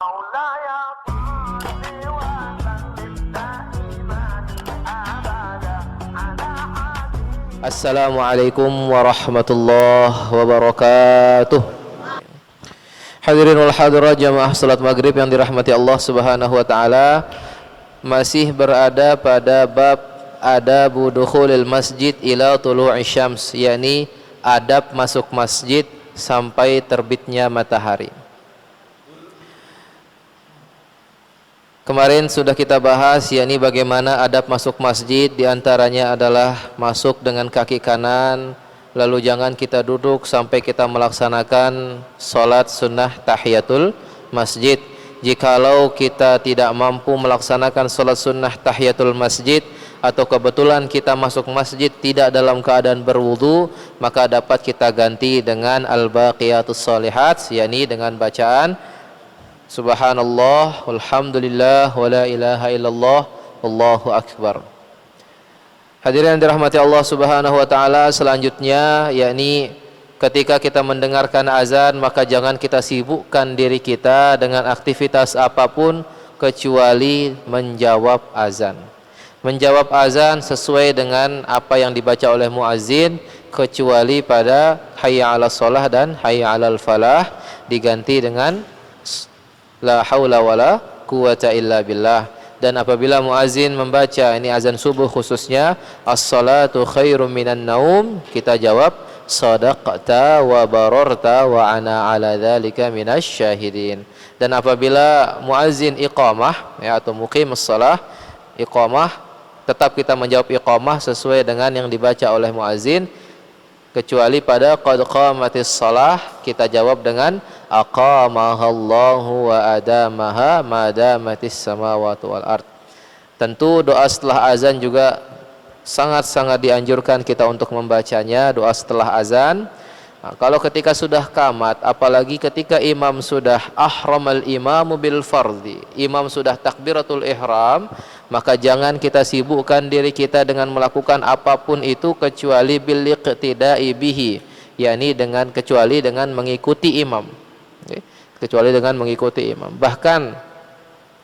مولاي صل وسلم دائما ابدا على حبيبك. Assalamualaikum warahmatullahi wabarakatuh. Hadirin wal hadirat jamaah salat maghrib yang dirahmati Allah subhanahu wa ta'ala. Masih berada pada bab adabu dukhulil masjid ila tulu'i syams, yakni adab masuk masjid sampai terbitnya matahari. Kemarin sudah kita bahas, yakni bagaimana adab masuk masjid. Di antaranya adalah masuk dengan kaki kanan, lalu jangan kita duduk sampai kita melaksanakan sholat sunnah tahiyatul masjid. Jikalau kita tidak mampu melaksanakan sholat sunnah tahiyatul masjid, atau kebetulan kita masuk masjid tidak dalam keadaan berwudu, maka dapat kita ganti dengan al-baqiyatus shalihat, yakni dengan bacaan Subhanallah, walhamdulillah, wa la ilaha illallah, Allahu akbar. Hadirin yang dirahmati Allah subhanahu wa ta'ala, selanjutnya yakni ketika kita mendengarkan azan, maka jangan kita sibukkan diri kita dengan aktivitas apapun kecuali menjawab azan. Menjawab azan sesuai dengan apa yang dibaca oleh muazzin, kecuali pada hayya 'alas shalah dan hayya 'alal falah diganti dengan la haula wala quwata illa billah. Dan apabila muazin membaca ini azan subuh khususnya, as-salatu khairum minan naum, kita jawab sadaqta wa bararta wa ana ala dzalika minasy syahidin. Dan apabila muazin iqamah ya, atau muqimus shalah iqamah, tetap kita menjawab iqamah sesuai dengan yang dibaca oleh muazin, kecuali pada qad qamatis shalah kita jawab dengan aqamahallahu wa adamaha madamatis samawati wal ard. Tentu doa setelah azan juga sangat-sangat dianjurkan kita untuk membacanya, doa setelah azan. Nah, kalau ketika sudah qamat, apalagi ketika imam sudah ahramal imamu bil fardhi, imam sudah takbiratul ihram, maka jangan kita sibukkan diri kita dengan melakukan apapun itu kecuali bil iqtida'i bihi, yakni kecuali dengan mengikuti imam. Kecuali dengan mengikuti imam. Bahkan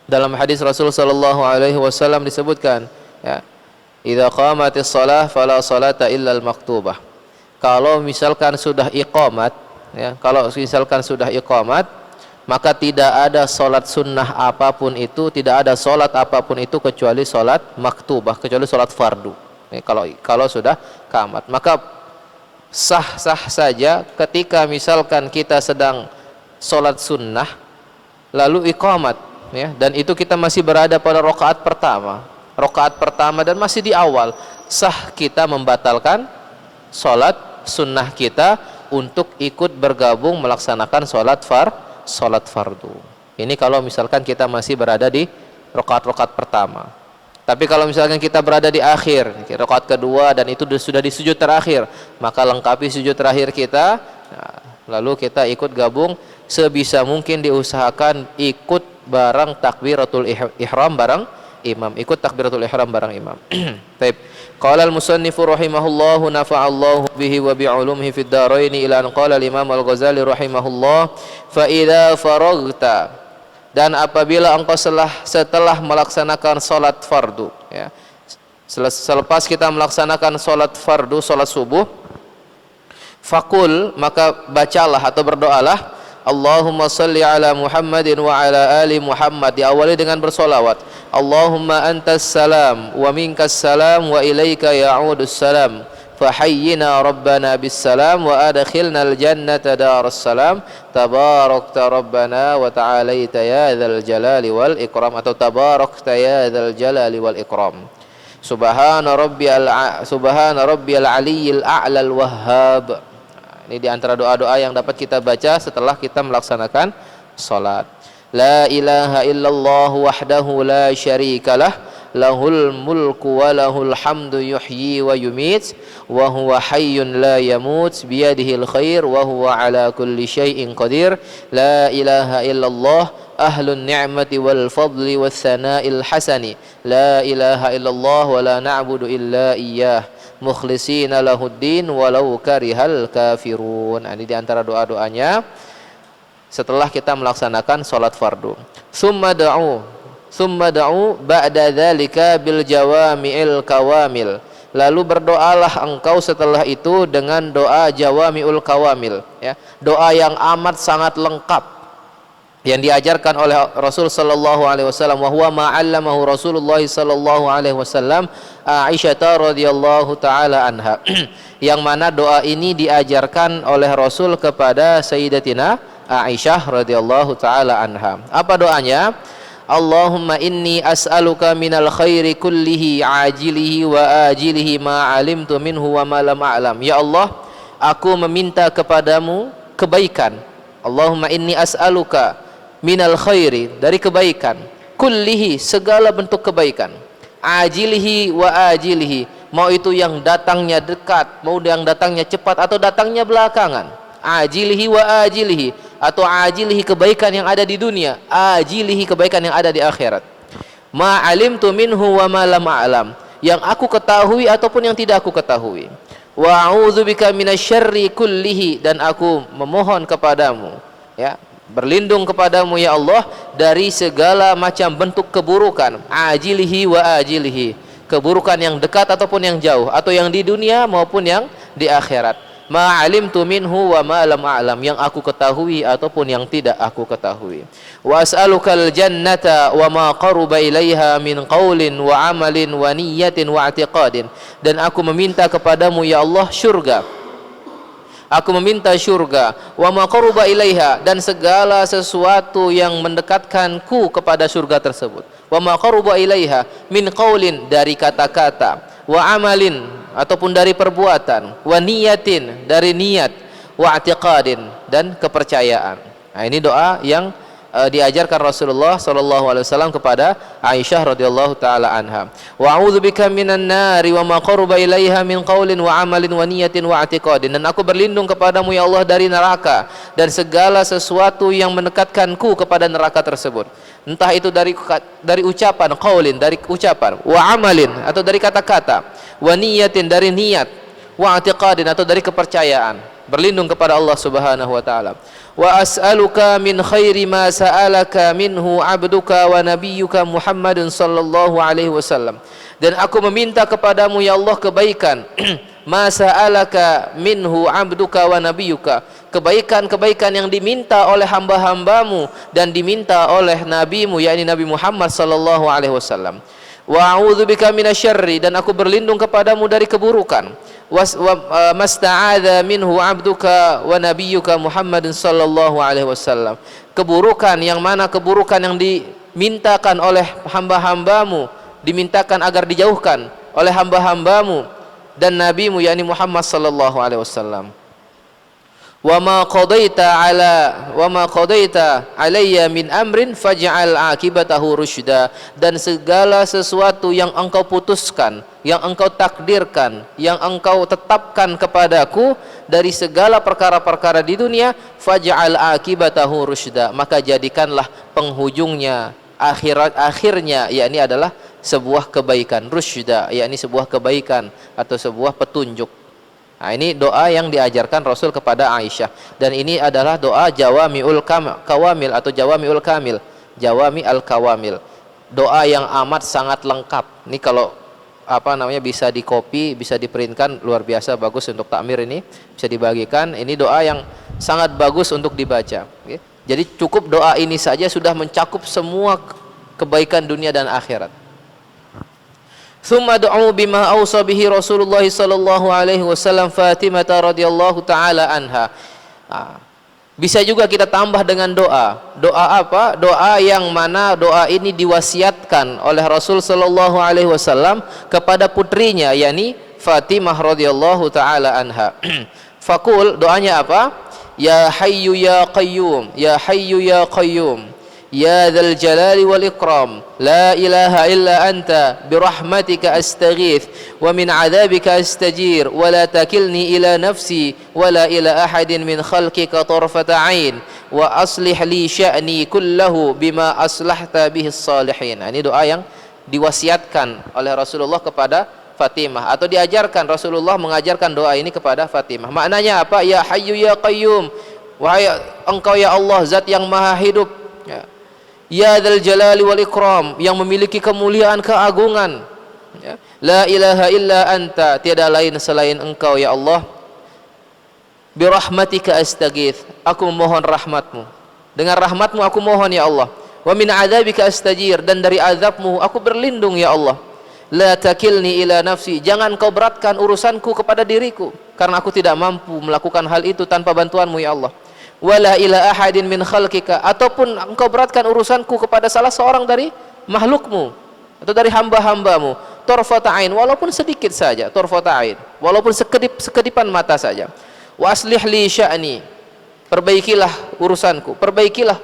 dalam hadis Rasul sallallahu alaihi wasallam disebutkan, ya, idza qamatis shalah fala salata illa al maktubah. Kalau misalkan sudah iqamat, ya, kalau misalkan sudah iqamat, maka tidak ada salat sunnah apapun itu, tidak ada salat apapun itu kecuali salat maktubah, kecuali salat fardu. Ya, kalau sudah qamat, maka sah-sah saja ketika misalkan kita sedang salat sunnah lalu iqamat, ya, dan itu kita masih berada pada rakaat pertama dan masih di awal, sah kita membatalkan salat sunnah kita untuk ikut bergabung melaksanakan salat fardu. Ini kalau misalkan kita masih berada di rakaat pertama. Tapi kalau misalkan kita berada di akhir, rakaat kedua, dan itu sudah di sujud terakhir, maka lengkapi sujud terakhir kita, lalu kita ikut gabung. Sebisa mungkin diusahakan ikut bareng takbiratul ihram bareng imam, ikut takbiratul ihram bareng imam. Baik. Qala al-musannifu rahimahullahu nafa'allahu bihi wa bi'ulumihi fid dharain ila an qala al-imam al-Ghazali rahimahullah fa idza faraghta, dan apabila engkau setelah melaksanakan salat fardu, ya, selepas kita melaksanakan salat fardu, salat subuh, fakul, maka bacalah atau berdoalah Allahumma salli ala Muhammadin wa ala ali Muhammad, diawali dengan bersolawat Allahumma antas salam wa minkas salam wa ilaika ya'udus salam fahayyina rabbana bis salam wa adkhilna al jannata daras salam tabarakta rabbana wa ta'alaita ya dzal jalali wal ikram, atau tabarakta ya dzal jalali wal ikram. Subhana rabbiyal aliyyil a'la al wahhab. Ini di antara doa-doa yang dapat kita baca setelah kita melaksanakan salat. La ilaha illallah wahdahu la syarikalah, lahul mulku wa lahul hamdu yuhyi wa yumit, wa huwa hayyun la yamut, biyadihil khair wa huwa ala kulli syai'in qadir. La ilaha illallah ahlun ni'mati wal fadli was sana'il hasani, la ilaha illallah wa la na'budu illa iyyah mukhlishina lahuddin walau karihal kafirun. Ini di antara doa-doanya setelah kita melaksanakan sholat fardu. Summa da'u ba'da dzalika bil jawami'il kawamil. Lalu berdoalah engkau setelah itu dengan doa jawami'ul kawamil, ya. Doa yang amat sangat lengkap yang diajarkan oleh Rasul sallallahu alaihi wasallam, wa huwa ma 'allamahu Rasulullah sallallahu alaihi wasallam Aisyah radhiyallahu taala anha. Yang mana doa ini diajarkan oleh Rasul kepada Sayyidatina Aisyah radhiyallahu taala anha. Apa doanya? Allahumma inni as'aluka minal khairi kullihi ajilihi wa ajilihi ma 'alimtu minhu wa ma lam a'lam. Ya Allah, aku meminta kepadamu kebaikan. Allahumma inni as'aluka minal khairi, dari kebaikan, kullihi, segala bentuk kebaikan, ajilihi wa ajilihi, mau itu yang datangnya dekat, mau yang datangnya cepat atau datangnya belakangan, ajilihi wa ajilihi, atau ajilihi kebaikan yang ada di dunia, ajilihi kebaikan yang ada di akhirat, ma alimtu minhu wa ma lam a'lam, yang aku ketahui ataupun yang tidak aku ketahui, wa a'udzubika minasyarri kullihi, dan aku memohon kepadamu, ya, berlindung kepadamu ya Allah dari segala macam bentuk keburukan, ajilihi wa ajilihi, keburukan yang dekat ataupun yang jauh, atau yang di dunia maupun yang di akhirat, ma alimtu minhu wa ma lam a'lam, yang aku ketahui ataupun yang tidak aku ketahui, wa as'alukal jannata wa ma qaruba ilaiha min qaulin wa amalin wa niyyatin wa i'tiqadin, dan aku meminta kepadamu ya Allah syurga. Aku meminta syurga, wa ma qaruba ilaiha, dan segala sesuatu yang mendekatkanku kepada surga tersebut, wa ma qaruba ilaiha min qaulin, dari kata-kata, wa amalin, ataupun dari perbuatan, wa niyatin, dari niat, wa i'tiqadin, dan kepercayaan. Nah, ini doa yang diajarkan Rasulullah sallallahu alaihi wasallam kepada Aisyah radhiyallahu taala anha. Wa a'udzubika minan nari wa ma qaruba ilaiha min qaulin wa amalin wa niyatin wa i'tiqadin, dan aku berlindung kepadamu ya Allah dari neraka dan segala sesuatu yang mendekatkanku kepada neraka tersebut, entah itu dari ucapan, qaulin, dari ucapan, wa amalin, atau dari kata-kata, wa niyatin, dari niat, wa i'tiqadin, atau dari kepercayaan. Berlindung kepada Allah Subhanahu wa taala. Wa as'aluka min khairi ma sa'alaka minhu 'abduka wa nabiyyuka Muhammadun sallallahu alaihi wasallam, dan aku meminta kepadamu ya Allah kebaikan ma sa'alaka minhu 'abduka wa nabiyyuka, kebaikan-kebaikan yang diminta oleh hamba-hambamu dan diminta oleh nabimu, yakni Nabi Muhammad sallallahu alaihi wasallam. Wa a'udzubika minasyarri, dan aku berlindung kepadamu dari keburukan, masta'adza minhu 'abduka wa nabiyyuka Muhammadin sallallahu alaihi wasallam, keburukan yang mana keburukan yang dimintakan oleh hamba-hambamu, dimintakan agar dijauhkan oleh hamba-hambamu dan nabimu, yakni Muhammad sallallahu alaihi wasallam. Wa ma qadaita alayya min amrin faj'al akibatahu rusyda, dan segala sesuatu yang engkau putuskan, yang engkau takdirkan, yang engkau tetapkan kepadaku dari segala perkara-perkara di dunia, faj'al akibatahu rusyda, maka jadikanlah penghujungnya, akhirnya, yakni adalah sebuah kebaikan, rusyda, yakni sebuah kebaikan atau sebuah petunjuk. Nah, ini doa yang diajarkan Rasul kepada Aisyah, dan ini adalah doa jawami'ul kawamil atau jawami'ul kamil, jawami al kawamil, doa yang amat sangat lengkap. Ini kalau bisa di copy, bisa diprintkan, luar biasa bagus untuk takmir, ini bisa dibagikan. Ini doa yang sangat bagus untuk dibaca. Jadi cukup doa ini saja sudah mencakup semua kebaikan dunia dan akhirat. Thumma du'u bima awsa bihi Rasulullah sallallahu alaihi wasallam Fatimah radhiyallahu taala anha. Bisa juga kita tambah dengan doa. Doa apa? Doa yang mana doa ini diwasiatkan oleh Rasul sallallahu alaihi wasallam kepada putrinya, yakni Fatimah radhiyallahu taala anha. Faqul, doanya apa? Ya hayyu ya qayyum, ya hayyu ya qayyum, ya dzal jalali wal ikram, la ilaha illa anta birahmatika astaghith wa min adzabika astajir wa la takilni ila nafsi wa la ila ahadin min khalqika tarfata ain wa aslih li sya'ni kullahu bima aslahta bihi salihin. Ini doa yang diwasiatkan oleh Rasulullah kepada Fatimah, atau diajarkan, Rasulullah mengajarkan doa ini kepada Fatimah. Maknanya apa? Ya hayyu ya qayyum, Wahai engkau ya Allah, zat yang maha hidup, ya, ya dzal jalali wal ikram, yang memiliki kemuliaan keagungan, ya. La ilaha illa anta, tiada lain selain engkau ya Allah. Birahmatika astaghits, aku memohon rahmatmu, dengan rahmatmu aku mohon ya Allah. Wa min adzabika astajir, dan dari azabmu aku berlindung ya Allah. La takilni ila nafsi, jangan kau beratkan urusanku kepada diriku, karena aku tidak mampu melakukan hal itu tanpa bantuanmu ya Allah. Wala ila ahadin min khalqika, ataupun engkau beratkan urusanku kepada salah seorang dari makhlukmu atau dari hamba-hambamu. Tarfata ain, walaupun sedikit saja, tarfata ain, walaupun sekedipan mata saja. Wa aslih li sya'ni, perbaikilah urusanku, perbaikilah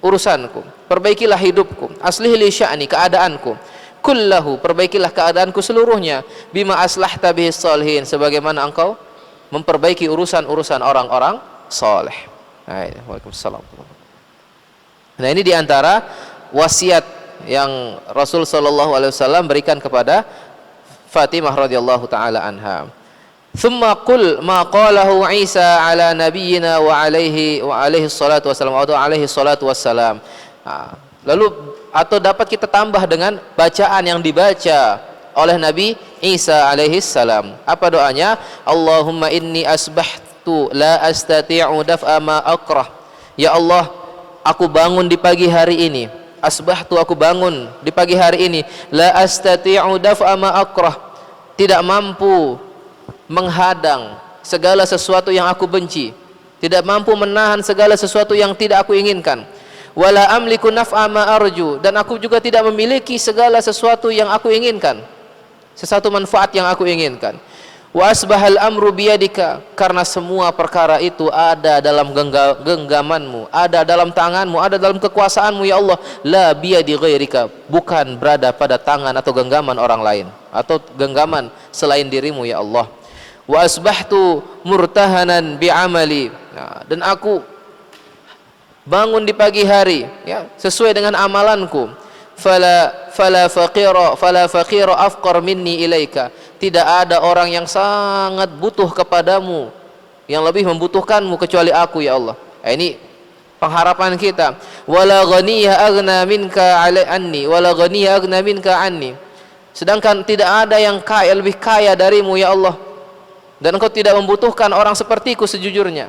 urusanku, perbaikilah hidupku. Aslih li sya'ni, keadaanku. Kullahu, perbaikilah keadaanku seluruhnya. Bima aslahta bihis salihin, sebagaimana engkau memperbaiki urusan-urusan orang-orang saleh. Waalaikumsalam. Nah, ini diantara wasiat yang Rasul sallallahu alaihi wasallam berikan kepada Fatimah radhiyallahu taala anha. Thumma qul ma qalahu Isa ala nabiyyina wa alaihi salatu wassalam atau alaihi salatu wassalam. Lalu atau dapat kita tambah dengan bacaan yang dibaca oleh Nabi Isa alaihi salam. Apa doanya? Allahumma inni asbahtu la astati'u daf'a ma akrah. Ya Allah, aku bangun di pagi hari ini. Asbahtu, aku bangun di pagi hari ini. La astati'u daf'a ma akrah, tidak mampu menghadang segala sesuatu yang aku benci, tidak mampu menahan segala sesuatu yang tidak aku inginkan. Wala amliku naf'a ma arju, dan aku juga tidak memiliki segala sesuatu yang aku inginkan, sesuatu manfaat yang aku inginkan. Wa asbahal amru biyadika, karena semua perkara itu ada dalam genggamanmu, ada dalam tanganmu, ada dalam kekuasaanmu ya Allah. La biyadi ghairika, bukan berada pada tangan atau genggaman orang lain atau genggaman selain dirimu ya Allah. Wa asbahtu murtahanan bi'amali, dan aku bangun di pagi hari ya, sesuai dengan amalanku. Fala faqira afqar minni ilaika, tidak ada orang yang sangat butuh kepadamu, yang lebih membutuhkanmu kecuali aku ya Allah. Ini pengharapan kita. Wala ghaniyya aghna minka anni, wala ghaniyya aghna minka anni, sedangkan tidak ada yang kaya, lebih kaya darimu ya Allah, dan engkau tidak membutuhkan orang sepertiku sejujurnya.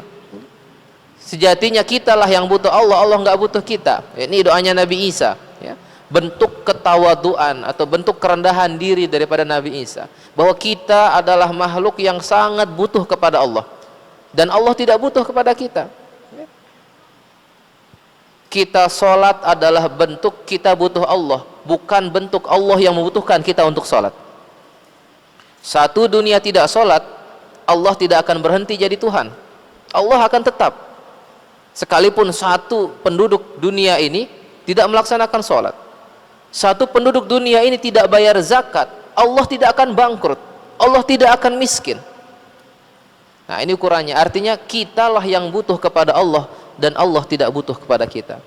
Sejatinya kitalah yang butuh Allah, Allah enggak butuh kita. Ini doanya Nabi Isa ya. Bentuk ketawaduan atau bentuk kerendahan diri daripada Nabi Isa, bahwa kita adalah makhluk yang sangat butuh kepada Allah dan Allah tidak butuh kepada kita. Kita sholat adalah bentuk kita butuh Allah, bukan bentuk Allah yang membutuhkan kita untuk sholat. Satu dunia tidak sholat, Allah tidak akan berhenti jadi Tuhan. Allah akan tetap, sekalipun satu penduduk dunia ini tidak melaksanakan sholat, satu penduduk dunia ini tidak bayar zakat, Allah tidak akan bangkrut, Allah tidak akan miskin. Nah, ini ukurannya. Artinya kitalah yang butuh kepada Allah dan Allah tidak butuh kepada kita.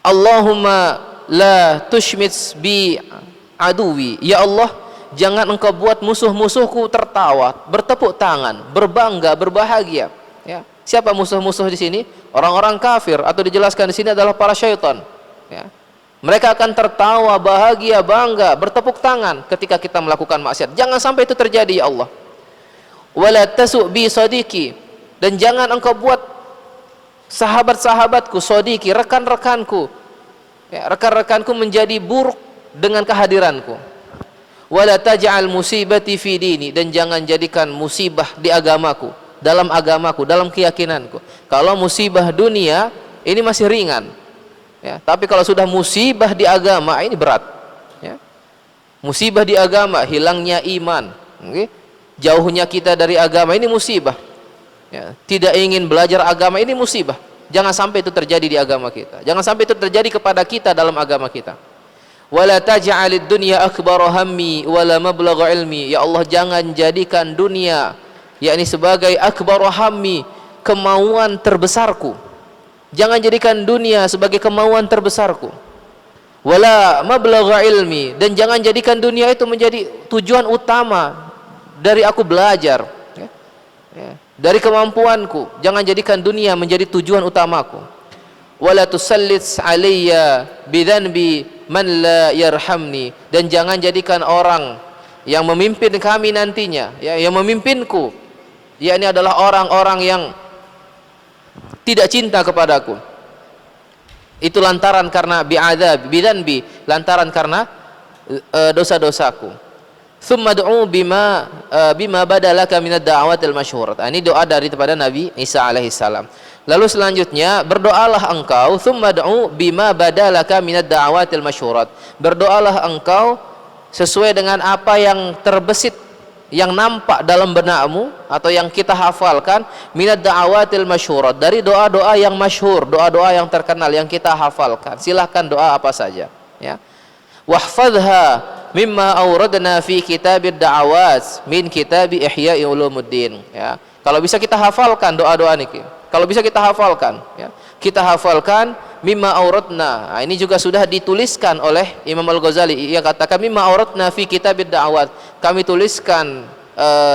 Allahumma la tushmits bi aduwi, ya Allah, jangan engkau buat musuh-musuhku tertawa, bertepuk tangan, berbangga, berbahagia ya. Siapa musuh-musuh di sini? Orang-orang kafir, atau dijelaskan di sini adalah para syaitan ya. Mereka akan tertawa, bahagia, bangga, bertepuk tangan ketika kita melakukan maksiat. Jangan sampai itu terjadi ya Allah. Wala tasu' bi sadiqi, dan jangan engkau buat sahabat-sahabatku, sadiqi, rekan-rekanku ya, rekan-rekanku menjadi buruk dengan kehadiranku. Wala taj'al musibati fi dini, dan jangan jadikan musibah di agamaku, dalam agamaku, dalam keyakinanku. Kalau musibah dunia ini masih ringan ya, tapi kalau sudah musibah di agama ini berat ya. Musibah di agama, hilangnya iman, okay? Jauhnya kita dari agama ini musibah ya. Tidak ingin belajar agama ini musibah. Jangan sampai itu terjadi di agama kita, jangan sampai itu terjadi kepada kita dalam agama kita. Wala taj'alid dunya akbara hammi wala mablagha ilmi, ya Allah, jangan jadikan dunia yakni sebagai akbara hammi, kemauan terbesarku. Jangan jadikan dunia sebagai kemauan terbesarku. Wala mablagha ilmi, dan jangan jadikan dunia itu menjadi tujuan utama dari aku belajar ya. dari kemampuanku, jangan jadikan dunia menjadi tujuan utamaku. Wala tusallits alayya bidzanbi man la yarhamni, dan jangan jadikan orang yang memimpin kami nantinya, ya, yang memimpinku, yakni adalah orang-orang yang tidak cinta kepadaku, itu lantaran karena bi'adzab bidzanbi, lantaran karena dosa-dosaku. Tsumma du'u bima badalaka minad da'awatil masyhurat. Ini doa daripada Nabi Isa alaihi salam. Lalu selanjutnya, berdoalah engkau, tsumma du'u bima badalaka minad da'awatil masyhurat. Berdoalah engkau sesuai dengan apa yang terbesit, yang nampak dalam benakmu atau yang kita hafalkan, minad da'awatil masyhurat, dari doa-doa yang masyhur, doa-doa yang terkenal yang kita hafalkan. Silahkan doa apa saja, ya. Wahfadha mimma awradna fi kitabid da'awat min kitabi Ihya'i Ulumuddin, ya. Kalau bisa kita hafalkan doa-doa niki. Kalau bisa kita hafalkan, ya. Kita hafalkan mimma auratna. Nah, ini juga sudah dituliskan oleh Imam Al-Ghazali. Ia katakan mimma auratna fi kitabid da'awat. Kami tuliskan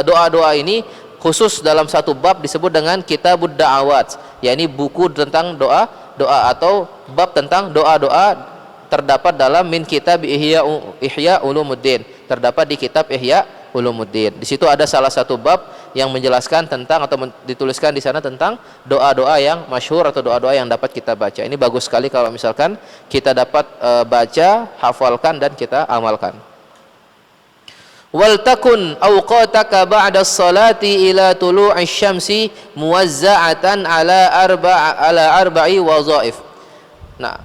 doa-doa ini khusus dalam satu bab disebut dengan Kitabud Da'awat, yakni buku tentang doa-doa atau bab tentang doa-doa terdapat dalam min kitab Ihya Ulumuddin, terdapat di kitab Ihya Ulumuddin. Di situ ada salah satu bab yang menjelaskan tentang atau dituliskan di sana tentang doa-doa yang masyhur atau doa-doa yang dapat kita baca. Ini bagus sekali kalau misalkan kita dapat baca, hafalkan dan kita amalkan. Wal takun awqataka ba'da salati ila tulu'i syamsi muwazza'atan ala arba'i wazaif. Nah,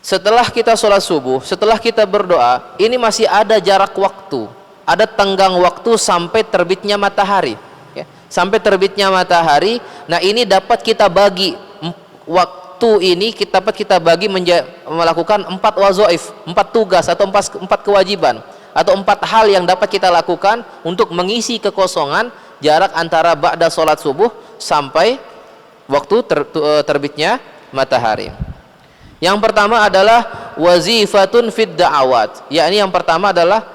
setelah kita sholat subuh, setelah kita berdoa, ini masih ada jarak waktu, ada tenggang waktu sampai terbitnya matahari, ya. Sampai terbitnya matahari. Nah, ini dapat kita bagi, waktu ini dapat kita bagi melakukan 4 wazaif, 4 tugas atau 4 kewajiban atau 4 hal yang dapat kita lakukan untuk mengisi kekosongan jarak antara ba'da sholat subuh sampai waktu terbitnya matahari. Yang pertama adalah wazifatun fid da'awat, yakni yang pertama adalah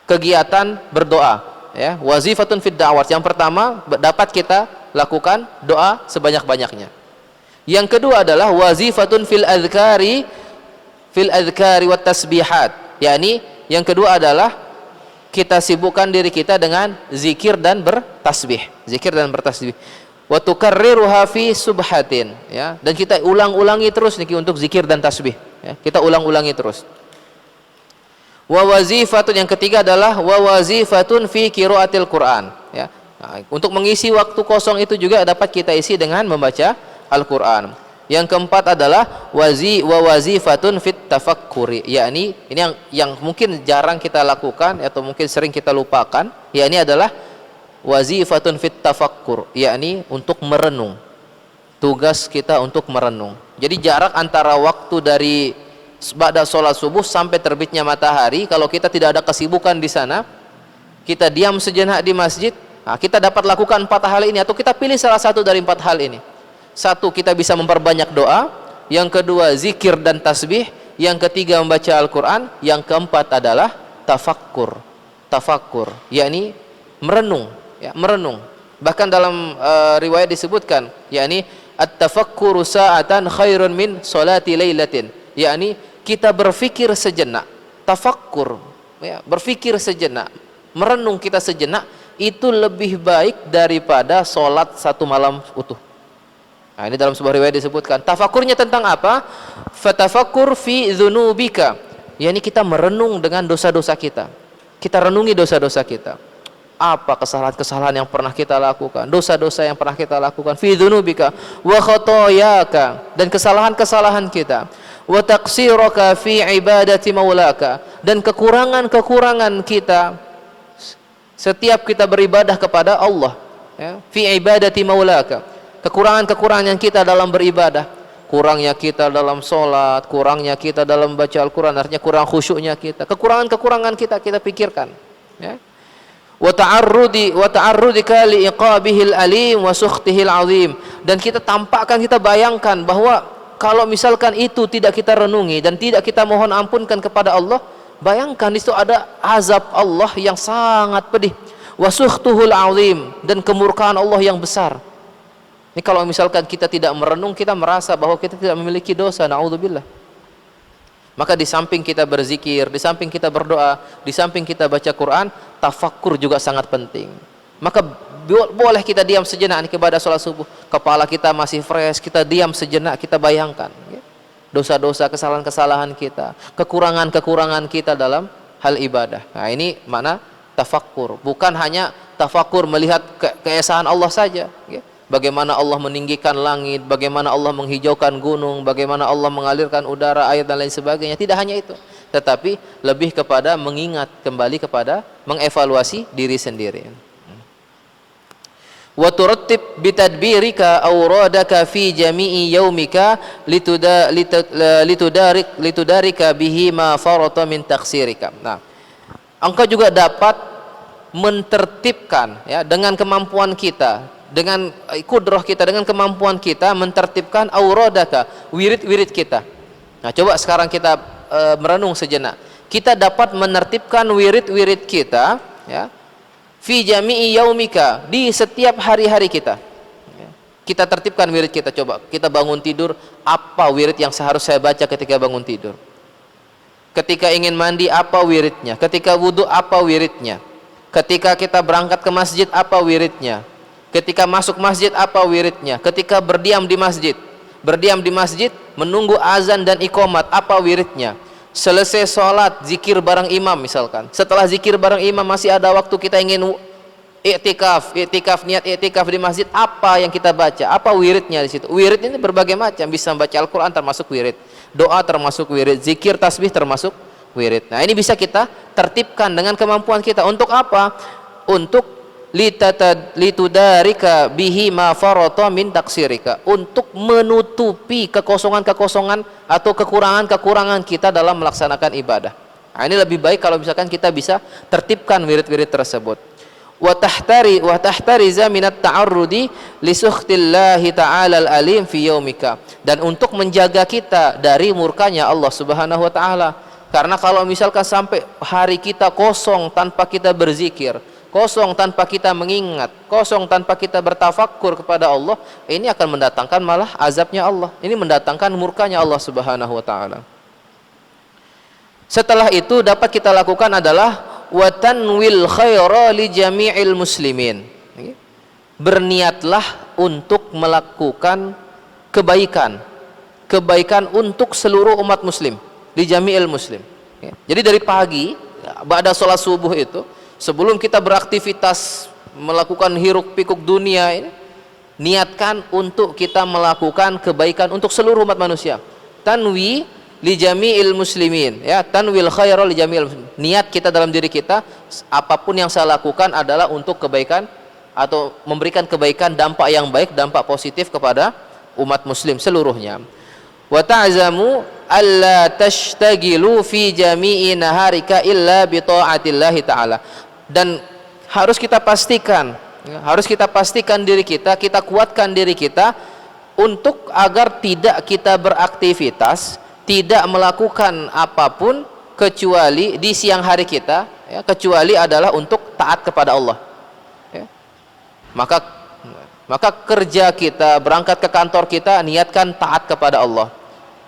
kegiatan berdoa, ya. Wazifatun fid da'awat, yang pertama dapat kita lakukan doa sebanyak-banyaknya. Yang kedua adalah wazifatun fil adhkari wat tasbihat, yakni yang kedua adalah kita sibukkan diri kita dengan zikir dan bertasbih, wa tukarriruha fi subhatin, ya, dan kita ulang-ulangi terus niki untuk zikir dan tasbih, ya. Kita ulang-ulangi terus. Wa wazifatun, yang ketiga adalah wa wazifatun fi qiraatil Quran, ya. Nah, untuk mengisi waktu kosong itu juga dapat kita isi dengan membaca Al-Qur'an. Yang keempat adalah wa wazifatun fit tafakkuri, yakni ini yang mungkin jarang kita lakukan atau mungkin sering kita lupakan, yakni adalah wazifatun fit tafakkur, yakni untuk merenung. Tugas kita untuk merenung. Jadi jarak antara waktu dari ba'da sholat subuh sampai terbitnya matahari, kalau kita tidak ada kesibukan di sana, kita diam sejenak di masjid, nah, kita dapat lakukan 4 hal ini, atau kita pilih salah satu dari 4 hal ini. Satu, kita bisa memperbanyak doa. Yang kedua, zikir dan tasbih. Yang ketiga, membaca Al-Quran. Yang keempat adalah tafakkur, yakni merenung, ya, merenung. Bahkan dalam riwayat disebutkan, yakni at-tafakkuru sa'atan khairun min salati lailatin, yakni kita berfikir sejenak, tafakkur, ya, berfikir sejenak, merenung kita sejenak, itu lebih baik daripada sholat 1 malam utuh. Nah, ini dalam sebuah riwayat disebutkan. Tafakurnya tentang apa? Fatafakkur fi dzunubika, yakni kita merenung dengan dosa-dosa kita. Kita renungi dosa-dosa kita. Apa kesalahan-kesalahan yang pernah kita lakukan, dosa-dosa yang pernah kita lakukan, fi dzunubika wa khotoyaka, dan kesalahan-kesalahan kita, wa taqsiraka fi ibadati maulaka, dan kekurangan-kekurangan kita setiap kita beribadah kepada Allah, ya, fi ibadati maulaka, kekurangan-kekurangan kita dalam beribadah, kurangnya kita dalam sholat, kurangnya kita dalam baca Al-Quran, artinya kurang khusyuknya kita, kekurangan-kekurangan kita pikirkan, ya. Wa ta'arrudika liiqabihil alim wa sukhtihil azim, dan kita tampakkan, kita bayangkan bahwa kalau misalkan itu tidak kita renungi dan tidak kita mohon ampunkan kepada Allah, bayangkan itu ada azab Allah yang sangat pedih. wa sukhtuhul azim, dan kemurkaan Allah yang besar. Ini kalau misalkan kita tidak merenung, kita merasa bahwa kita tidak memiliki dosa, naudzubillah. Maka di samping kita berzikir, di samping kita berdoa, di samping kita baca Quran, tafakkur juga sangat penting. Maka boleh kita diam sejenak nih kepada sholat subuh, kepala kita masih fresh, kita diam sejenak, kita bayangkan dosa-dosa, kesalahan-kesalahan kita, kekurangan-kekurangan kita dalam hal ibadah. Nah, ini makna tafakkur, bukan hanya tafakkur melihat keesaan Allah saja, bagaimana Allah meninggikan langit, bagaimana Allah menghijaukan gunung, bagaimana Allah mengalirkan udara, air dan lain sebagainya. Tidak hanya itu, tetapi lebih kepada mengingat kembali kepada mengevaluasi diri sendiri. Wa turattib bitadbirika awradaka fi jami'i yaumika litudarika bihi ma farata min taqsirika. Nah, engkau juga dapat mentertibkan ya, dengan kemampuan kita, dengan kudrah kita, dengan kemampuan kita mentertibkan awradaka, wirid-wirid kita. Nah, coba sekarang kita merenung sejenak. Kita dapat menertibkan wirid-wirid kita ya, fi jami'i yaumika, di setiap hari-hari kita. Kita tertibkan wirid kita. Coba kita bangun tidur, apa wirid yang seharusnya saya baca ketika bangun tidur? Ketika ingin mandi, apa wiridnya? Ketika wudhu, apa wiridnya? Ketika kita berangkat ke masjid, apa wiridnya? Ketika masuk masjid, apa wiridnya? Ketika berdiam di masjid, menunggu azan dan iqamat, apa wiridnya? Selesai sholat, zikir bareng imam misalkan. Setelah zikir bareng imam masih ada waktu, kita ingin i'tikaf, niat i'tikaf di masjid, apa yang kita baca? Apa wiridnya di situ? Wirid ini berbagai macam, bisa membaca Al-Quran termasuk wirid, doa termasuk wirid, zikir, tasbih termasuk wirid. Nah, ini bisa kita tertibkan dengan kemampuan kita. Untuk apa? Untuk litudarika bihi ma farata min taksirika, untuk menutupi kekosongan-kekosongan atau kekurangan-kekurangan kita dalam melaksanakan ibadah. Nah, ini lebih baik kalau misalkan kita bisa tertibkan wirid-wirid tersebut. Wa tahtariza minat ta'arrudi li sukhtillahi ta'ala al-alim fi yaumika, dan untuk menjaga kita dari murkanya Allah Subhanahu wa taala. Karena kalau misalkan sampai hari kita kosong tanpa kita berzikir, kosong tanpa kita mengingat, kosong tanpa kita bertafakkur kepada Allah, ini akan mendatangkan malah azabnya Allah. Ini mendatangkan murkanya Allah Subhanahu wa taala. Setelah itu dapat kita lakukan adalah wa tanwil khaira li jami'il muslimin. Berniatlah untuk melakukan kebaikan. Kebaikan untuk seluruh umat muslim, li jami'il muslim. Jadi dari pagi ba'da sholat subuh itu, sebelum kita beraktivitas melakukan hiruk pikuk dunia ini, niatkan untuk kita melakukan kebaikan untuk seluruh umat manusia. Tanwi li jami'il muslimin, ya, tanwil khaira li jami'il muslimin. Niat kita dalam diri kita, apapun yang saya lakukan adalah untuk kebaikan atau memberikan kebaikan, dampak yang baik, dampak positif kepada umat muslim seluruhnya. Wa ta'zamu alla tashtagilu fi jami'i naharika illa bi ta'atillahi ta'ala. Dan harus kita pastikan diri kita, kita kuatkan diri kita untuk agar tidak kita beraktivitas, tidak melakukan apapun kecuali di siang hari kita, ya, kecuali adalah untuk taat kepada Allah, ya. Maka kerja kita, berangkat ke kantor kita, niatkan taat kepada Allah,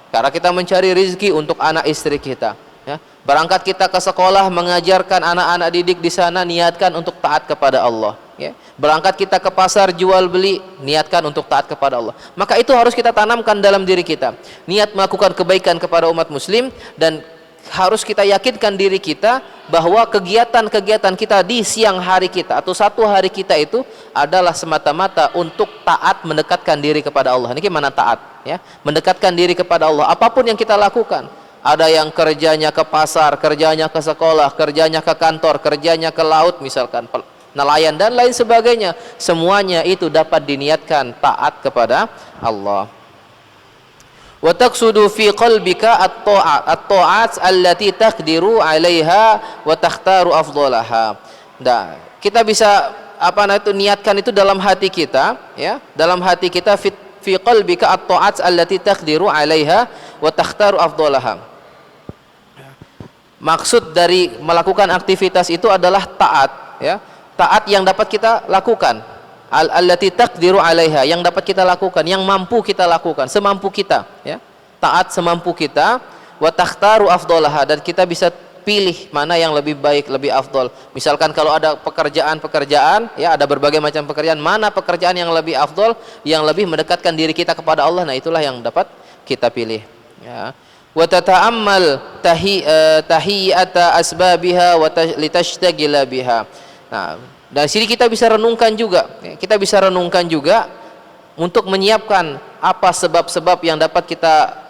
karena kita mencari rezeki untuk anak istri kita, ya. Berangkat kita ke sekolah mengajarkan anak-anak didik di sana, niatkan untuk taat kepada Allah, ya. Berangkat kita ke pasar jual beli, niatkan untuk taat kepada Allah. Maka itu harus kita tanamkan dalam diri kita, niat melakukan kebaikan kepada umat muslim, dan harus kita yakinkan diri kita bahwa kegiatan-kegiatan kita di siang hari kita atau satu hari kita itu adalah semata-mata untuk taat, mendekatkan diri kepada Allah. Ini gimana taat, ya? Mendekatkan diri kepada Allah. Apapun yang kita lakukan, ada yang kerjanya ke pasar, kerjanya ke sekolah, kerjanya ke kantor, kerjanya ke laut misalkan, nelayan dan lain sebagainya, semuanya itu dapat diniatkan taat kepada Allah. Wa taqsudu fi qalbika at-ta'at allati taqdiru 'alaiha wa takhtaru afdalaha. Nah, kita bisa niatkan itu dalam hati kita, ya, dalam hati kita, fi qalbika at-ta'at allati taqdiru 'alaiha wa takhtaru afdalaha. Maksud dari melakukan aktivitas itu adalah taat, ya, taat yang dapat kita lakukan, allati taqdiru 'alaiha, yang dapat kita lakukan, yang mampu kita lakukan semampu kita, ya. Taat semampu kita, wa takhtaru afdalaha, dan kita bisa pilih mana yang lebih baik, lebih afdol. Misalkan kalau ada pekerjaan, ya, ada berbagai macam pekerjaan, mana pekerjaan yang lebih afdol, yang lebih mendekatkan diri kita kepada Allah, nah itulah yang dapat kita pilih, ya. Wa tata'ammal tahiyata asbabiha wa litashtagila biha. Nah, dari sini kita bisa renungkan juga, ya, kita bisa renungkan juga untuk menyiapkan apa sebab-sebab yang dapat kita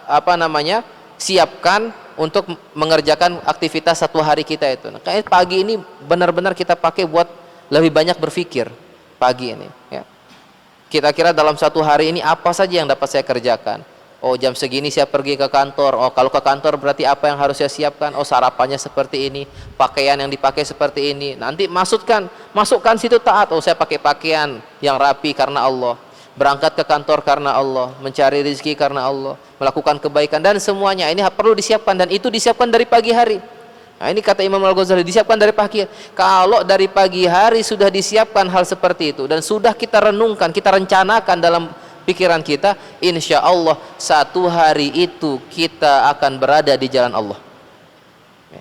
siapkan untuk mengerjakan aktivitas satu hari kita itu. Nah, kayak pagi ini benar-benar kita pakai buat lebih banyak berpikir pagi ini, ya. Kira-kira dalam satu hari ini apa saja yang dapat saya kerjakan? Oh, jam segini saya pergi ke kantor. Oh, kalau ke kantor berarti apa yang harus saya siapkan? Oh, sarapannya seperti ini, pakaian yang dipakai seperti ini. Nanti masukkan situ taat. Oh, saya pakai pakaian yang rapi karena Allah. Berangkat ke kantor karena Allah, mencari rezeki karena Allah, melakukan kebaikan, dan semuanya ini perlu disiapkan, dan itu disiapkan dari pagi hari. Nah, ini kata Imam Al-Ghazali, disiapkan dari pagi. Kalau dari pagi hari sudah disiapkan hal seperti itu dan sudah kita renungkan, kita rencanakan dalam pikiran kita, insya Allah satu hari itu kita akan berada di jalan Allah.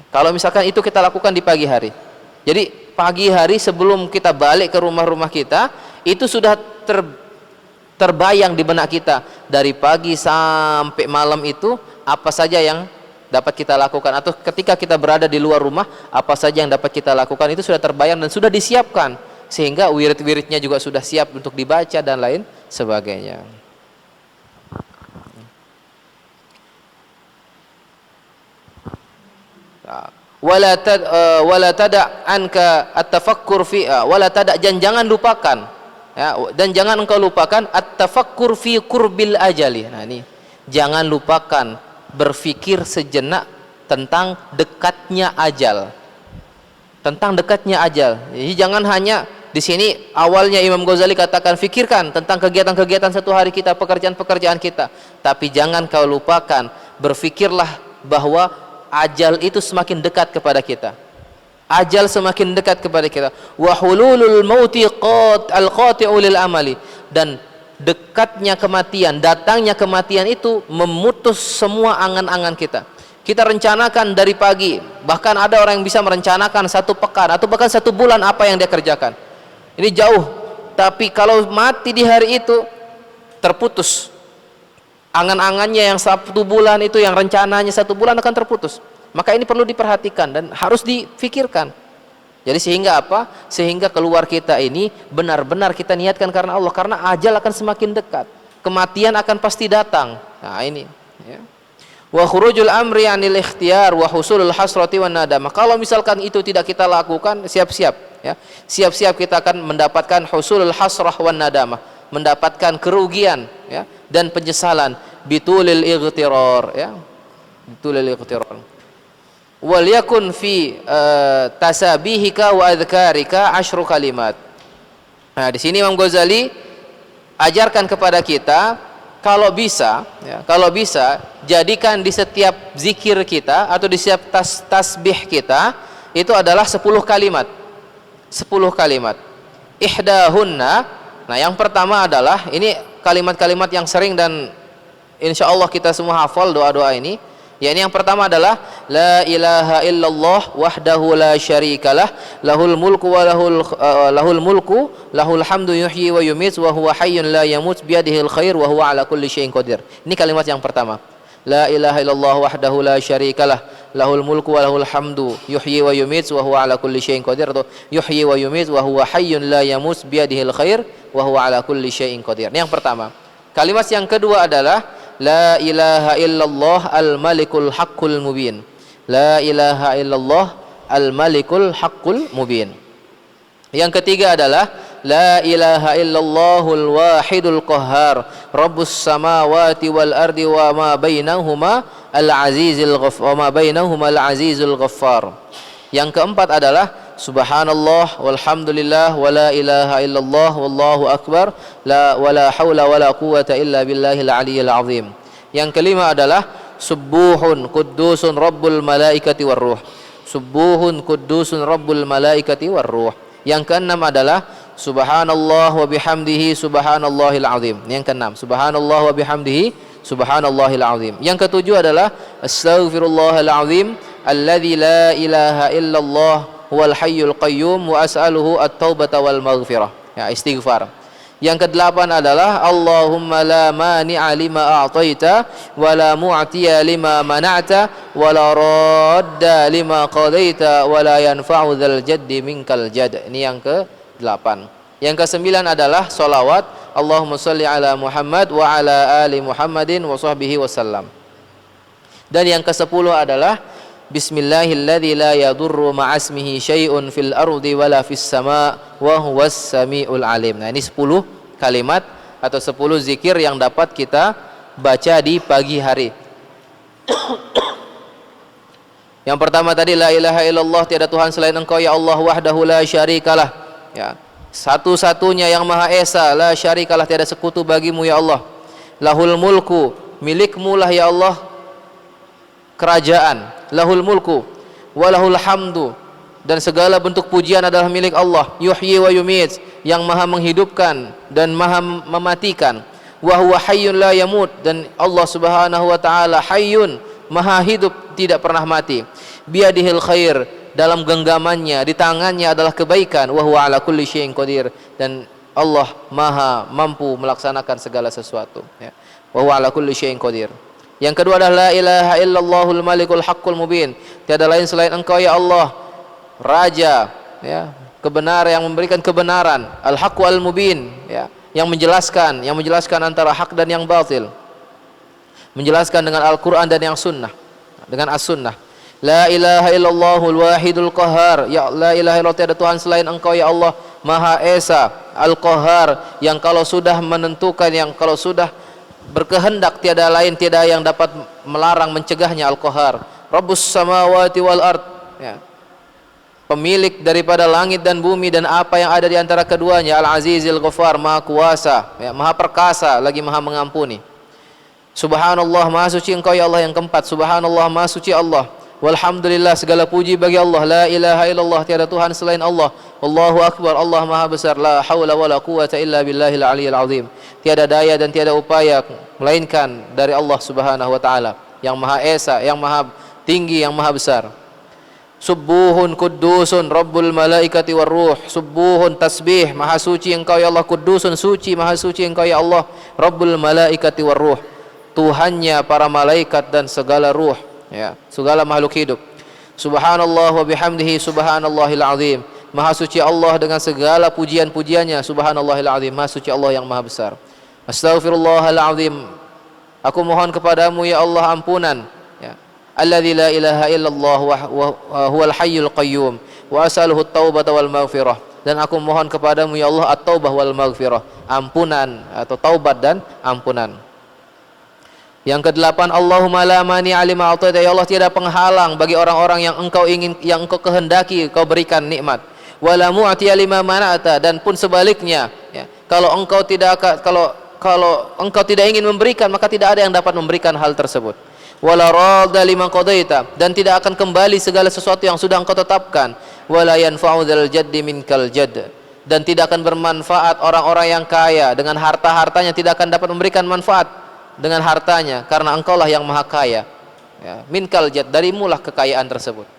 Kalau misalkan itu kita lakukan di pagi hari, jadi pagi hari sebelum kita balik ke rumah-rumah kita, itu sudah terbayang di benak kita dari pagi sampai malam itu apa saja yang dapat kita lakukan, atau ketika kita berada di luar rumah apa saja yang dapat kita lakukan, itu sudah terbayang dan sudah disiapkan, sehingga wirid-wiridnya juga sudah siap untuk dibaca dan lain sebagainya. Wala tada anka at-tafakkur fi wala tada, jangan lupakan, ya, dan jangan engkau lupakan at-tafakkur fi qurbil ajali. Nah, ini jangan lupakan berpikir sejenak tentang dekatnya ajal. Tentang dekatnya ajal. Jadi jangan hanya di sini awalnya Imam Ghazali katakan fikirkan tentang kegiatan-kegiatan satu hari kita, pekerjaan-pekerjaan kita, tapi jangan kau lupakan berfikirlah bahwa ajal itu semakin dekat kepada kita. Ajal semakin dekat kepada kita. Wa hululul mauti al-qati'u lil amali, dan dekatnya kematian, datangnya kematian itu memutus semua angan-angan kita. Kita rencanakan dari pagi, bahkan ada orang yang bisa merencanakan satu pekan atau bahkan satu bulan apa yang dia kerjakan. Ini jauh, tapi kalau mati di hari itu terputus angan-angannya yang satu bulan itu, yang rencananya satu bulan akan terputus. Maka ini perlu diperhatikan dan harus difikirkan. Jadi sehingga apa? Sehingga keluar kita ini benar-benar kita niatkan karena Allah, karena ajal akan semakin dekat, kematian akan pasti datang. Nah, ini, ya. Wa khurujul amri 'anil ikhtiyar wa husulul hasrati wan nadamah. Kalau misalkan itu tidak kita lakukan, siap-siap, ya. Siap-siap kita akan mendapatkan husulul hasrah wan nadamah, mendapatkan kerugian, ya, dan penyesalan, bitulil ightirar, ya. Bitulil ightirar. Wal yakun fi tasabihika wa adhkarika 10 kalimat. Nah, di sini Imam Ghazali ajarkan kepada kita, kalau bisa, ya, kalau bisa jadikan di setiap zikir kita atau di setiap tasbih kita itu adalah 10 kalimat. 10 kalimat. Ihdahunna, nah yang pertama adalah ini kalimat-kalimat yang sering dan insya Allah kita semua hafal doa-doa ini. Ya, ini yang pertama adalah la ilaha illallah wahdahu la syarikalah lahul mulku wa lahul hamdu yuhyi wa yumiit wa huwa hayyun la yamut biyadihil khair wa huwa ala kulli syai'in qadir. Ini kalimat yang pertama. La ilaha illallah wahdahu la syarikalah lahul mulku wa lahul hamdu yuhyi wa yumiit wa huwa ala kulli syai'in qadir, atau yuhyi wa yumiit wa huwa hayyun la yamut biyadihil khair wa huwa ala kulli syai'in qadir. Ini yang pertama. Kalimat yang kedua adalah la ilaha illallah al-malikul haqqul mubin. La ilaha illallah al-malikul haqqul mubin. Yang ketiga adalah la ilaha illallahul wahidul qahhar rabbus samawati wal ardi wa ma bainahuma al-azizul ghaffar wa ma bainahuma al-azizul ghaffar. Yang keempat adalah subhanallah walhamdulillah wa la ilaha illallah wallahu akbar wa la hawla wa la quwwata illa billahil aliyyil azim. Yang kelima adalah subuhun qudusun rabbul malaikati war ruh. Subuhun qudusun rabbul malaikati war ruh. Yang keenam adalah subhanallah wa bihamdihi subhanallahil azim. Yang keenam, subhanallah wa bihamdihi subhanallahil azim. Yang ketujuh adalah astaghfirullahal azim alladzi la ilaha illallah huwal hayyul qayyum wa as'aluhu at-taubata wal maghfirah. Ya, istighfar. Yang kedelapan adalah Allahumma la mani'a lima a'taita wa la mu'tiya lima mana'ta wa la radda lima qadaita wa la yanfa'u dzal jaddi minkal jadd. Ini yang ke-8. Yang ke-9 adalah salawat Allahumma shalli ala Muhammad wa ala ali Muhammadin wa sahbihi wasallam. Dan yang ke-10 adalah bismillahilladzi la yadurru ma'asmihi syai'un fil ardi wala fis sama' wa huwas samiul alim. Nah, ini 10 kalimat atau 10 zikir yang dapat kita baca di pagi hari. Yang pertama tadi la ilaha illallah, tiada Tuhan selain Engkau ya Allah, wahdahu la syarikalah. Ya, satu-satunya yang Maha Esa, la syarikalah, tiada sekutu bagimu ya Allah. Lahul mulku, milikmu lah ya Allah kerajaan. Lahul mulku walahul hamdu, dan segala bentuk pujian adalah milik Allah. Yuhyi wa yumit, yang Maha menghidupkan dan Maha mematikan. Wa huwa hayyun la yamut, dan Allah Subhanahu wa taala hayyun, Maha hidup, tidak pernah mati. Biadihil khair, dalam genggamannya, di tangannya adalah kebaikan. Wa huwa ala kulli syai'in qadir, dan Allah Maha mampu melaksanakan segala sesuatu, ya. Wa huwa ala kulli syai'in qadir. Yang kedua adalah la ilaha illallahul malikul haqqul mubin, tiada lain selain Engkau ya Allah, raja, ya, kebenaran, yang memberikan kebenaran, al-haqqu al-mubin, ya, yang menjelaskan antara hak dan yang batil, menjelaskan dengan Al-Qur'an dan yang sunnah, dengan as-sunnah. La ilaha illallahul wahidul qahhar, ya la ilaha illallah, tiada Tuhan selain Engkau ya Allah, Maha Esa, Al-Qahhar, yang kalau sudah menentukan, yang kalau sudah berkehendak, tiada lain, tiada yang dapat melarang, mencegahnya. Al-Qahhar. Rabbus samawati wal ard, ya, pemilik daripada langit dan bumi dan apa yang ada di antara keduanya. Al-Azizil Ghaffar, Maha kuasa, ya, Maha perkasa lagi Maha mengampuni. Subhanallah, Maha suci Engkau ya Allah. Yang keempat, subhanallah, Maha suci Allah. Walhamdulillah, segala puji bagi Allah. La ilaha illallah, tiada Tuhan selain Allah. Allahu akbar, Allah Maha besar. La haula wala quwata illa billahil aliyyil azim, tiada daya dan tiada upaya melainkan dari Allah Subhanahu wa taala, yang Maha Esa, yang Maha tinggi, yang Maha besar. Subuhun kuddusun rabbul malaikati war ruh, subuhun tasbih, Maha suci Engkau ya Allah. Kuddusun, suci, Maha suci Engkau ya Allah. Rabbul malaikati war ruh, Tuhannya para malaikat dan segala ruh, ya, segala makhluk hidup. Subhanallah wa bihamdihi subhanallahil azim, Maha suci Allah dengan segala pujian-pujiannya. Subhanallahil azim, Maha suci Allah yang Maha besar. Astaghfirullahal azim, aku mohon kepadamu ya Allah ampunan, ya. Alladzi la ilaha illallah wa huwal hayyul qayyum wa as'aluhu at-taubata wal maghfirah, dan aku mohon kepadamu ya Allah at-taubah wal maghfirah, ampunan atau taubat dan ampunan. Yang kedelapan, Allahumma la mani'a lima a'taita, ya Allah, tiada penghalang bagi orang-orang yang Engkau ingin, yang Engkau kehendaki Kau berikan nikmat. Wala mu'tiya lima mana'ata, dan pun sebaliknya, ya, kalau Engkau tidak ingin memberikan, maka tidak ada yang dapat memberikan hal tersebut. Wala radda lima qadaita, dan tidak akan kembali segala sesuatu yang sudah Engkau tetapkan. Wala yanfa'u dzal jaddi minkal jadd, dan tidak akan bermanfaat orang-orang yang kaya dengan harta-hartanya, tidak akan dapat memberikan manfaat dengan hartanya, karena Engkaulah yang Maha Kaya, ya. Minkal jadd, darimulah kekayaan tersebut.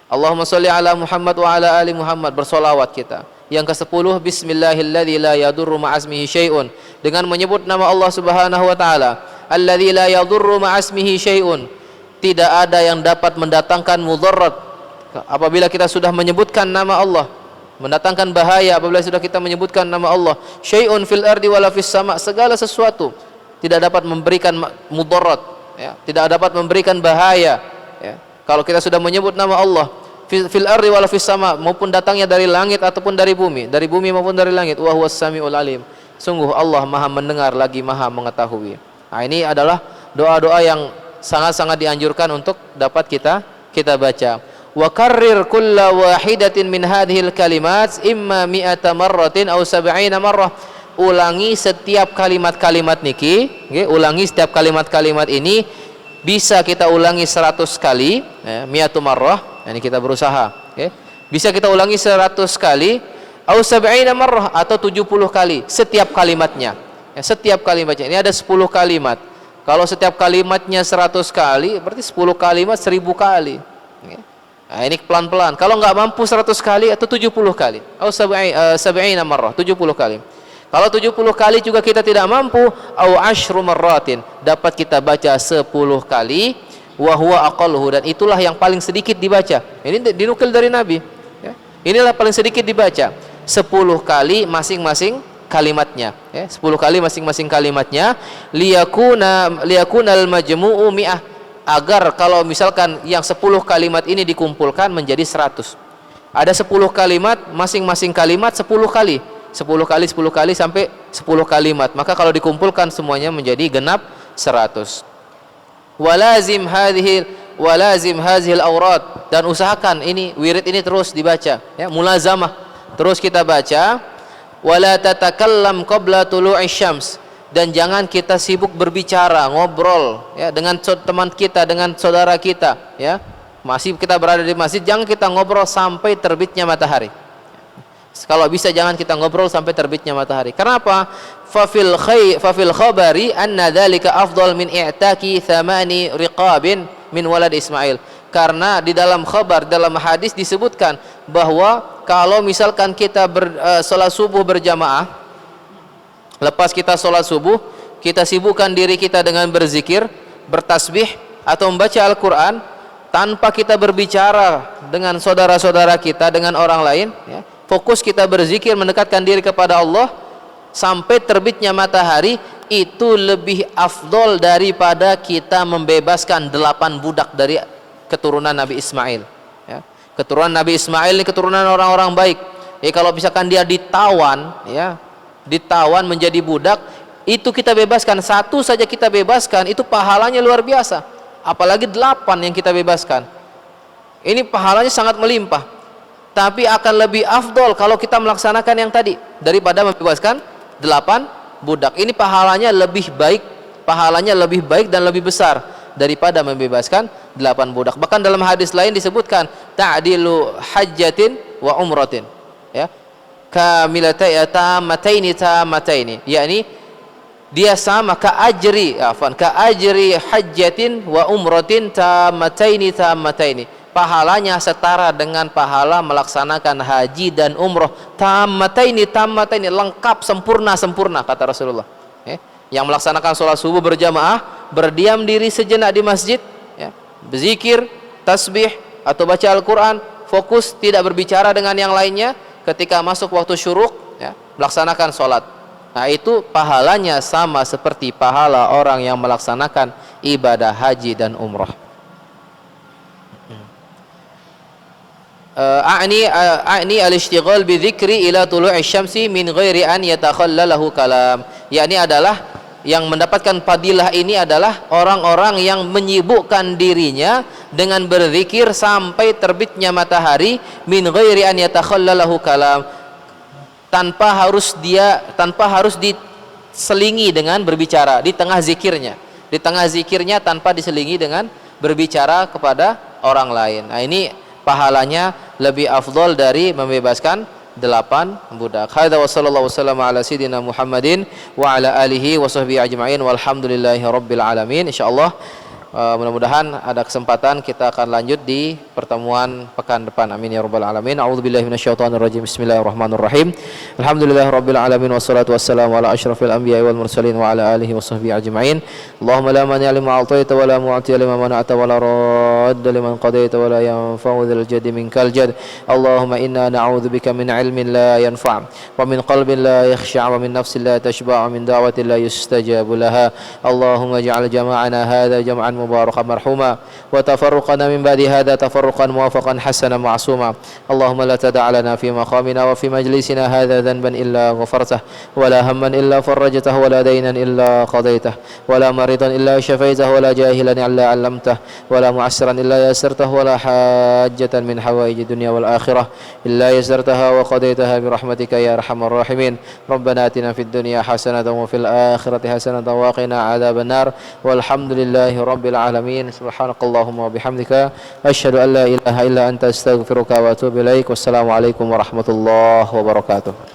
Allahumma sholli ala Muhammad wa ala ali Muhammad, bersolawat kita. Yang ke-10, bismillahilladzi la yadurru ma'asmihi syai'un, dengan menyebut nama Allah Subhanahu wa taala. Alladzi la yadurru ma'asmihi syai'un, tidak ada yang dapat mendatangkan mudarat apabila kita sudah menyebutkan nama Allah, mendatangkan bahaya apabila sudah kita menyebutkan nama Allah. Syai'un fil ardi wala fis sama, segala sesuatu tidak dapat memberikan mudarat, ya, tidak dapat memberikan bahaya, ya, kalau kita sudah menyebut nama Allah. Fil ardi wala fis sama, maupun datangnya dari langit ataupun dari bumi maupun dari langit. Wa huwas samiul alim, sungguh Allah Maha mendengar lagi Maha mengetahui. Nah, ini adalah doa-doa yang sangat-sangat dianjurkan untuk dapat kita baca. Wa karrir kulla wahidatin min hadhil kalimat imma mi'ata marratin aw sab'ina marrah, ulangi setiap kalimat-kalimat niki, okay? Ulangi setiap kalimat-kalimat ini, bisa kita ulangi 100 kali, ya, mi'atu marrah. Ini kita berusaha, okay? Bisa kita ulangi 100 kali Au sab'ina marrah, atau 70 kali setiap kalimatnya. Ya, setiap kalimatnya. Ini ada 10 kalimat. Kalau setiap kalimatnya 100 kali, berarti 10 kalimat 1000 kali. Ya. Nah, ini pelan-pelan. Kalau nggak mampu 100 kali atau 70 kali. Au sab'ina marrah, 70 kali. Kalau 70 kali juga kita tidak mampu, au asyru marratin, dapat kita baca 10 kali, wa huwa aqalluhu, dan itulah yang paling sedikit dibaca. Ini dinukil dari Nabi. Ya. Inilah paling sedikit dibaca. 10 kali masing-masing kalimatnya, ya. 10 kali masing-masing kalimatnya, liyakunal majmu'u mi'ah, agar kalau misalkan yang 10 kalimat ini dikumpulkan menjadi 100. Ada 10 kalimat, masing-masing kalimat 10 kali. 10 kali 10 kali sampai 10 kalimat, maka kalau dikumpulkan semuanya menjadi genap 100. Walazim hadhil awrad, dan usahakan ini wirid ini terus dibaca, ya, mulazamah, terus kita baca. Wala tatakallam qabla tulu'i syams, dan jangan kita sibuk berbicara, ngobrol, ya, dengan teman kita, dengan saudara kita, ya. Masih kita berada di masjid, jangan kita ngobrol sampai terbitnya matahari. Kalau bisa jangan kita ngobrol sampai terbitnya matahari. Kenapa? Fafil khabari anna dzalika afdal min i'taki thamani riqabin min walad Ismail. Karena di dalam khabar, dalam hadis disebutkan bahwa kalau misalkan kita sholat subuh berjamaah, lepas kita sholat subuh, kita sibukkan diri kita dengan berzikir, bertasbih, atau membaca Al-Quran, tanpa kita berbicara dengan saudara-saudara kita, dengan orang lain, ya. Fokus kita berzikir, mendekatkan diri kepada Allah sampai terbitnya matahari, itu lebih afdol daripada kita membebaskan 8 budak dari keturunan Nabi Ismail, ya. Keturunan Nabi Ismail ini keturunan orang-orang baik. Ya, kalau misalkan dia ditawan, ya, ditawan menjadi budak, itu kita bebaskan, 1 saja kita bebaskan, itu pahalanya luar biasa. Apalagi 8 yang kita bebaskan, ini pahalanya sangat melimpah. Tapi akan lebih afdol kalau kita melaksanakan yang tadi daripada membebaskan 8 budak. Ini pahalanya lebih baik dan lebih besar daripada membebaskan 8 budak. Bahkan dalam hadis lain disebutkan ta'dilu hajjatin wa umratin, ya, tamataini, yakni dia sama ka ajri hajjatin wa umratin tamataini. Pahalanya setara dengan pahala melaksanakan haji dan umroh. Tamataini, lengkap, sempurna, kata Rasulullah. Yang melaksanakan sholat subuh berjamaah, berdiam diri sejenak di masjid, ya, berzikir, tasbih, atau baca Al-Quran, fokus, tidak berbicara dengan yang lainnya. Ketika masuk waktu syuruk, ya, melaksanakan sholat. Nah, itu pahalanya sama seperti pahala orang yang melaksanakan ibadah haji dan umroh. A'ni al-ishtighal bi dzikri ila tulu'i syamsi min ghairi an yatakhallalahu kalam. Yakni adalah yang mendapatkan fadilah ini adalah orang-orang yang menyibukkan dirinya dengan berzikir sampai terbitnya matahari, min ghairi an yatakhallalahu kalam, tanpa harus diselingi dengan berbicara di tengah zikirnya, tanpa diselingi dengan berbicara kepada orang lain. Nah, ini pahalanya lebih afdol dari membebaskan 8 budak. Hadza wa sallallahu wasallam ala sayidina Muhammadin wa ala alihi wa sahbihi ajma'in walhamdulillahi rabbil alamin. Insyaallah mudah-mudahan ada kesempatan kita akan lanjut di pertemuan pekan depan. Amin ya rabbal alamin. A'udzubillahi minasyaitonir rajim. Bismillahirrahmanirrahim. Alhamdulillahirabbil alamin wassalatu wassalamu ala asyrafil anbiya'i wal mursalin wa ala alihi wa sahbihi ajma'in. Allahumma la mani'a lima a'taita wa la mu'tiya lima mana'ta wa la radda liman qadaita wa la yanfa'u dzal jaddi minkal jadd. Allahumma inna na'udzubika min 'ilmin la yanfa' wa min qalbin la yakhsha' wa min nafsin la tashba' wa min da'watin la yustajabu laha. Allahumma ij'al jama'ana hadha jam'an مباركا مرحوما وتفرقنا من بعد هذا تفرقا موافقا حسنا معصوما. اللهم لا تدع لنا في مقامنا وفي مجلسنا هذا ذنبا إلا غفرته ولا هما إلا فرجته ولا دينا إلا قضيته ولا مريضا إلا شفيته ولا جاهلا إلا علمته ولا معسرا إلا يسرته ولا حاجة من حوائج الدنيا والآخرة إلا يسرتها وقضيتها برحمتك يا أرحم الراحمين. ربنا آتنا في الدنيا حسنة وفي الآخرة حسنة وقنا عذاب النار والحمد لله رب rabbil alamin. Subhanakallahumma wa bihamdika asyhadu an la ilaha illa anta astaghfiruka wa atubu ilaik. Wassalamualaikum warahmatullahi wabarakatuh.